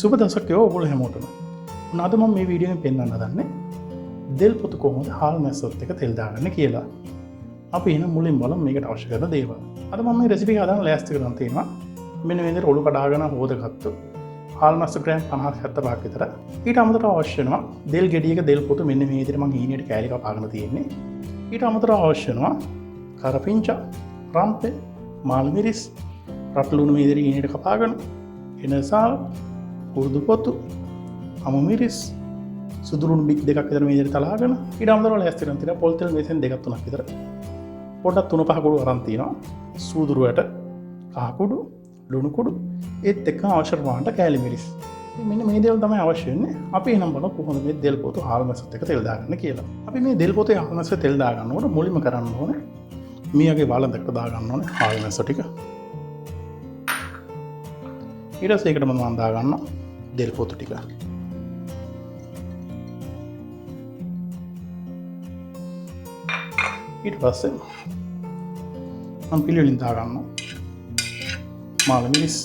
සුබ දවසක් ඔයගොල්ලෝ හැමෝටම. අද මම මේ වීඩියෝෙන් පෙන්වන්න හදන්නේ දෙල් පොතු කොහොමද හාල් මැස්සොත් එක තෙල් දාගන්න කියලා. අපි එහෙනම් මුලින් බලමු මේකට අවශ්‍ය කරන දේවල්. අද මම මේ රෙසිපි එක හදාන්න ලෑස්ති කරන් තියෙනවා. මෙන්න මේ විදිහට ඔලු කඩාගෙන හොදගත්තු හාල් මැස්ස ග්‍රෑම් 50-75ක් විතර. ඊට අමතරව අවශ්‍ය වෙනවා දෙල් ගෙඩියක දෙල් පොතු මෙන්න මේ විදිහට මම හීනෙට කෑලි කපාගෙන තියෙන්නේ. ඊට අමතරව අවශ්‍ය වෙනවා කරපිංචා, රම්පේ, මාළු මිරිස්, රත් ලුණු මේ විදිහට හීනෙට කපාගෙන, එනසාල්, කුරුදු පොතු, අමු මිරිස්, සුදු ලුණු බික් දෙකක් විතර මේ විදිහට තලාගෙන ඊට අමතරව ලෑස්ති කරන් තියෙනවා පොල් තෙල් මේසෙන් දෙකක් තුනක් විතර. පොඩ්ඩක් 3-5 කුඩු අරන් තියෙනවා. සූදුරු වැට, කහ කුඩු, ලුණු කුඩු, ඒත් එක්ක අවශ්‍ය ප්‍රමාණයට කෑලි මිරිස්. මෙන්න මේ දේවල් තමයි අවශ්‍ය වෙන්නේ. අපි එහෙනම් බලමු කොහොමද මේ දෙල් පොතු හාල් මැස්සත් එක්ක තෙල් දාගන්න කියලා. අපි මේ දෙල් පොතේ හාල් මැස්ස තෙල් දාගන්නකොට මුලින්ම කරන්න ඕනේ මීයගේ වළඳකට දාගන්න ඕනේ හාල් මැස්ස ටික. ඊට පස්සේ ඒකට මම දාගන්නවා දෙල් පොතු ටික. ඊට පස්සේ මම පිළිවෙලින් දාගන්නවා මාළු මිරිස්,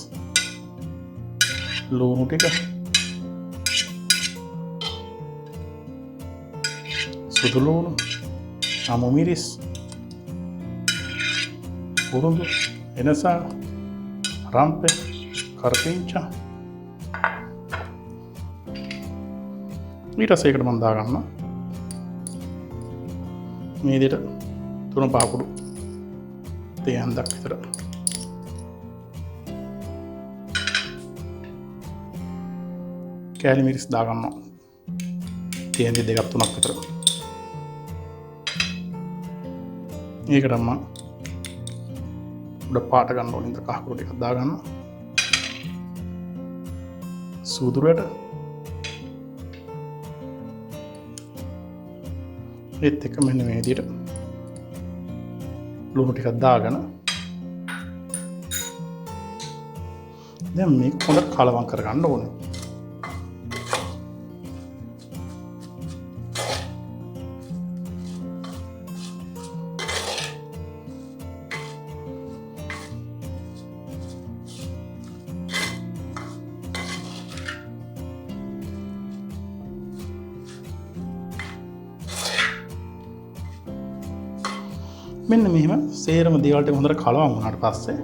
ලුණු ටික, සුදු ලුණු, අමු මිරිස්, කුරුඳු, එනසා, රම්පේ, කරපිංචා. ඊට පස්සේ ඒකට මම දාගන්නවා මේ විදිහට 3-5 කුඩු තේ හඳක් විතර. කෑලි මිරිස් දාගන්නවා තේ හඳි 2-3ක් විතර. ඒකට මම උඩ පාට ගන්න ඕනේ ඉතින් කහ කුඩු ටිකක් දාගන්නවා. සූදුරු වැට, ඒත් එක්ක මෙන්න මේ විදිහට ලුණු ටිකක් දාගෙන දැන් මේක හොඳට කලවම් කරගන්න ඕනේ. මෙන්න මෙහෙම සේරම දේවල් ටික හොඳට කලවම් වුණාට පස්සේ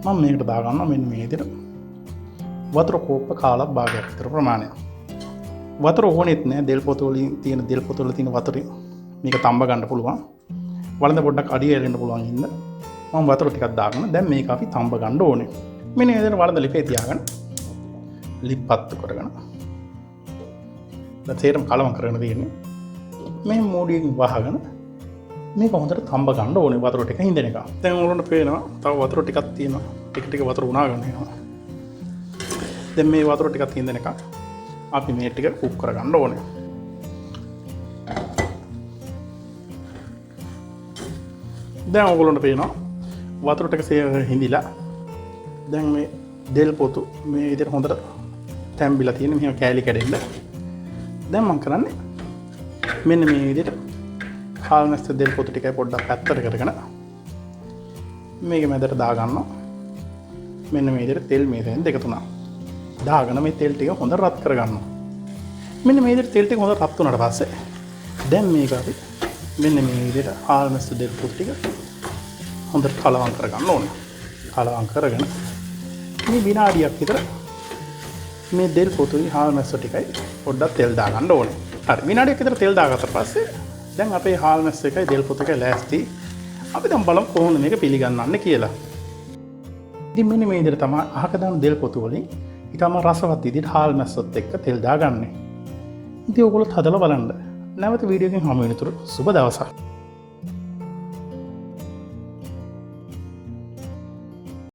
මම මේකට දාගන්නවා මෙන්න මේ විදිහට වතුර කෝප්ප කාලක් භාගයක් විතර ප්‍රමාණයක්. වතුර ඕනෙත් නෑ දෙල් පොතු වලින් තියෙන දෙල් පොතු වල තියෙන වතුරේ මේක තඹ ගන්න පුළුවන්. වළඳ පොඩ්ඩක් අඩිය එරෙන්න පුළුවන් ඉන්න මම වතුර ටිකක් දාගෙන දැන් මේක අපි තඹ ගන්න ඕනේ. මෙන්න මේ විදිහට වළඳ ලිපේ තියාගෙන ලිප් පත්තු කරගෙන දැන් සේරම කලවම් කරගෙන තියෙන්නේ. මේ මූඩියකින් වහගෙන මේක හොඳට තඹ ගන්න ඕනේ වතුර ටික හින්දෙන එක. දැන් ඔයගොල්ලන්ට පේනවා තව වතුර ටිකක් තියෙනවා. ටික වතුර උනා ගන්න වෙනවා. දැන් මේ වතුර ටිකක් හින්දෙන එක අපි මේ ටික කුක් කරගන්න ඕනේ. දැන් ඔයගොල්ලන්ට පේනවා වතුර ටික හිඳිලා දැන් මේ දෙල් පොතු මේ විදිහට හොඳට තැම්බිලා තියෙන මෙහෙම කෑලි කැඩෙන්න. දැන් මම කරන්නේ මෙන්න මේ විදිහට හාල් මැස්ස දෙල් පොතු ටිකයි පොඩ්ඩක් පැත්තට කරගෙන මේක මැදට දාගන්නවා. මෙන්න මේ විදිහට තෙල් මේසෙන් 2-3 දාගෙන මේ තෙල් ටික හොඳට රත් කරගන්නවා. මෙන්න මේ විදිහට තෙල් ටික හොඳට රත් වුණාට පස්සේ දැන් මේක අපි මෙන්න මේ විදිහට හාල් මැස්ස දෙල් පොතු ටික හොඳට කලවම් කරගන්න ඕනේ. කලවම් කරගෙන මේ විනාඩියක් විතර මේ දෙල් පොතුයි හාල් මැස්ස ටිකයි පොඩ්ඩක් තෙල් දාගන්න ඕනේ. හරි විනාඩියක් විතර තෙල් දාගත්ත පස්සේ දැන් අපේ හාල් මැස්ස එකයි දෙල් පොතු එකයි ලෑස්ති. අපි දැන් බලමු කොහොමද මේක පිළිගන්නන්නේ කියලා. ඉතින් මෙන්න මේ විදිහට තමයි අහක දාන දෙල් පොතු වලින් ඊටම රසවත් විදිහට හාල් මැස්සොත් එක්ක තෙල් දාගන්නේ. ඉතින් ඔයගොල්ලෝ හදලා බලන්න. නැවත වීඩියෝ එකකින් හමු වෙනතුරු සුබ දවසක්.